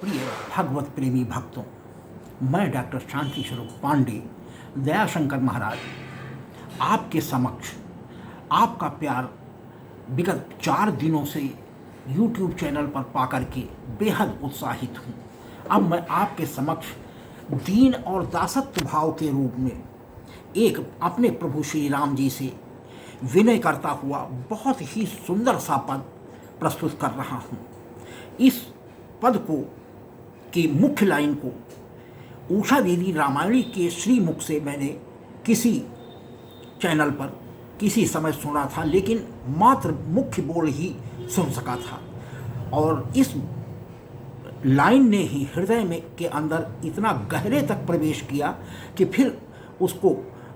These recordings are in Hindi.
प्रिय भगवत प्रेमी भक्तों, मैं डॉक्टर शांति स्वरूप पांडे दयाशंकर महाराज आपके समक्ष आपका प्यार विगत 4 दिनों से YouTube चैनल पर पाकर के बेहद उत्साहित हूँ। अब मैं आपके समक्ष दीन और दासत्व भाव के रूप में एक अपने प्रभु श्री राम जी से विनय करता हुआ बहुत ही सुंदर सा पद प्रस्तुत कर रहा हूँ। इस पद को की मुख्य लाइन को उषा देवी रामायणी के श्रीमुख से मैंने किसी चैनल पर किसी समय सुना था, लेकिन मात्र मुख्य बोल ही सुन सका था और इस लाइन ने ही हृदय में के अंदर इतना गहरे तक प्रवेश किया कि फिर उसको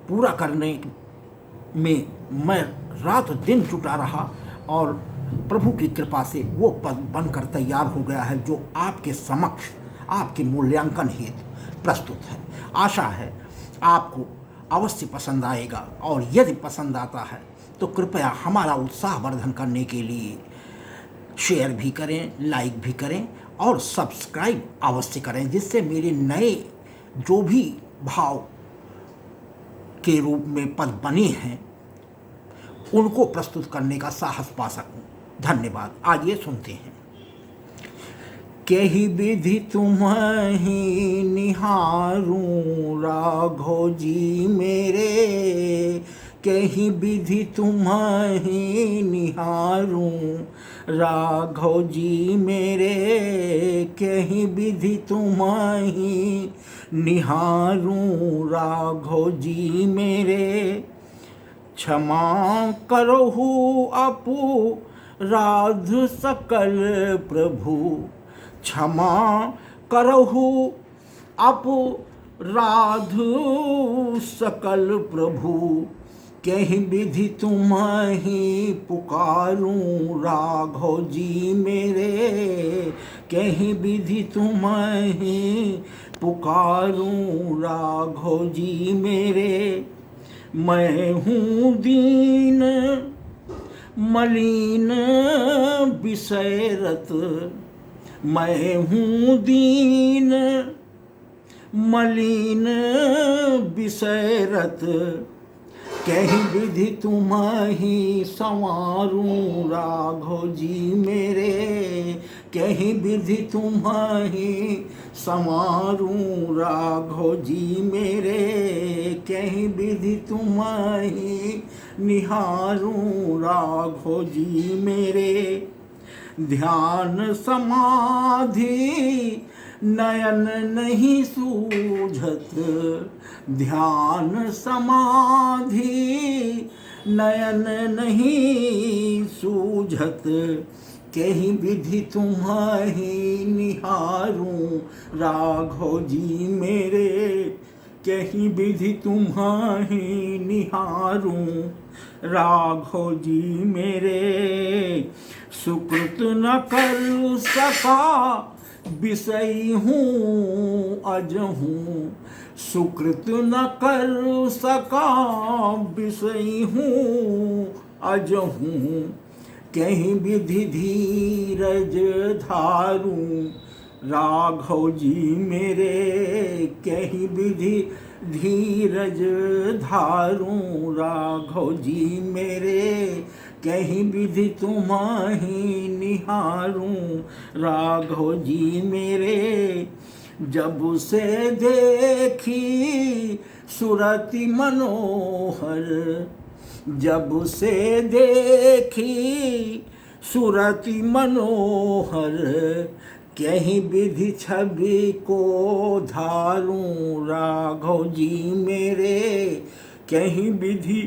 पूरा करने में मैं रात दिन जुटा रहा और प्रभु की कृपा से वो पद बनकर तैयार हो गया है, जो आपके समक्ष आपके मूल्यांकन हेतु प्रस्तुत है। आशा है आपको अवश्य पसंद आएगा और यदि पसंद आता है तो कृपया हमारा उत्साहवर्धन करने के लिए शेयर भी करें, लाइक भी करें और सब्सक्राइब अवश्य करें, जिससे मेरे नए जो भी भाव के रूप में पद बने हैं उनको प्रस्तुत करने का साहस पा सकूं। धन्यवाद। आइए सुनते हैं। कही विधि तुम्हें निहारूं राघव जी मेरे, कही विधि तुम्हें निहारूं राघव जी मेरे, कही विधि तुम्हें निहारूं राघव जी मेरे। क्षमा करहु अपराध सकल प्रभु, क्षमा करहु अपराध सकल प्रभु, कहीं विधि तुम्हें पुकारूं राघव जी मेरे, कहीं विधि तुम्हें पुकारूं राघव जी मेरे। मैं हूँ दीन मलिन विषयरत, मैं हूँ दीन मलिन विषयरत, कहीं विधि तुम्हें संवारूं राघव जी मेरे, कहीं विधि तुम्हें संवारूं राघव जी मेरे, कहीं विधि तुम्हें निहारूं राघव जी मेरे। ध्यान समाधि नयन नहीं सूझत, ध्यान समाधि नयन नहीं सूझत, कहीं विधि तुम्हें निहारूं राघव जी मेरे, कहीं विधि तुम्हें निहारूं राघव जी मेरे। सुकृत न कर सका विषयी हूँ अज हूँ, सुकृत न कर सका विषयी हूँ अज हूँ, कहीं विधि धीरज धारूं राघव जी मेरे, कहीं विधि धीरज धारूं राघव जी मेरे, कहीं विधि तुम्हें निहारूं राघव जी मेरे। जब से देखी सुरति मनोहर, जब से देखी सुरति मनोहर, कहीं विधि छवि को धारूं राघव जी मेरे, कहीं विधि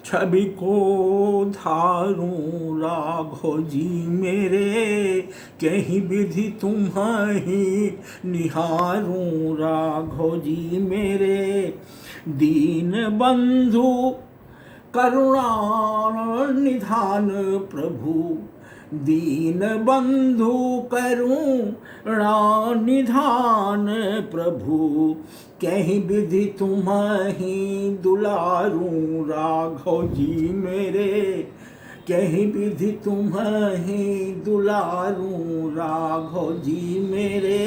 छवि को धारूं राघव जी मेरे, कहीं विधि तुम्हें निहारूं राघव जी मेरे। दीन बंधु करुणा निधान प्रभु, दीन बंधु करुणा निधान प्रभु, कहीं विधि तुम्हें दुलारूं राघव जी मेरे, कहीं विधि तुम्हें दुलारूं राघव जी मेरे,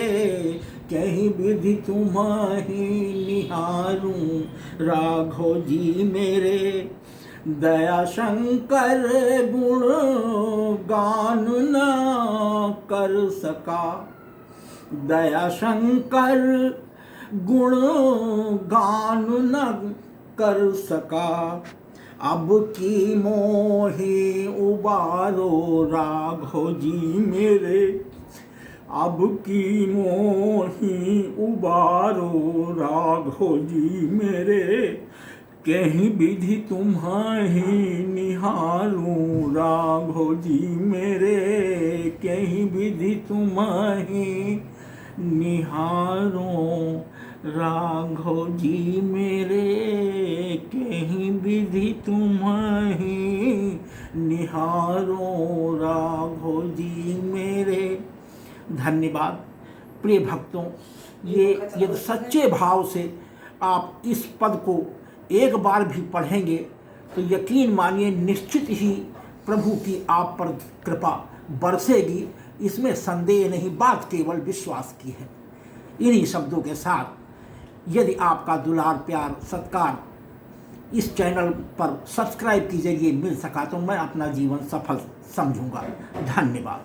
कहीं विधि तुम्हें निहारूं राघव जी मेरे। दया शंकर गुण गान न कर सका, दया शंकर गुण गान न कर सका। अब की मोहि उबारो राघव जी मेरे, अब की मोहि उबारो राघव जी मेरे। कहीं विधि तुम्हें निहारूं राघव जी मेरे, कहीं विधि तुम्हें निहारूं राघव जी मेरे, कहीं विधि तुम्हें निहारूं राघव जी मेरे। धन्यवाद प्रिय भक्तों, ये यदि सच्चे भाव से आप इस पद को एक बार भी पढ़ेंगे तो यकीन मानिए निश्चित ही प्रभु की आप पर कृपा बरसेगी, इसमें संदेह नहीं, बात केवल विश्वास की है। इन्हीं शब्दों के साथ यदि आपका दुलार प्यार सत्कार इस चैनल पर सब्सक्राइब के जरिए मिल सका तो मैं अपना जीवन सफल समझूंगा। धन्यवाद।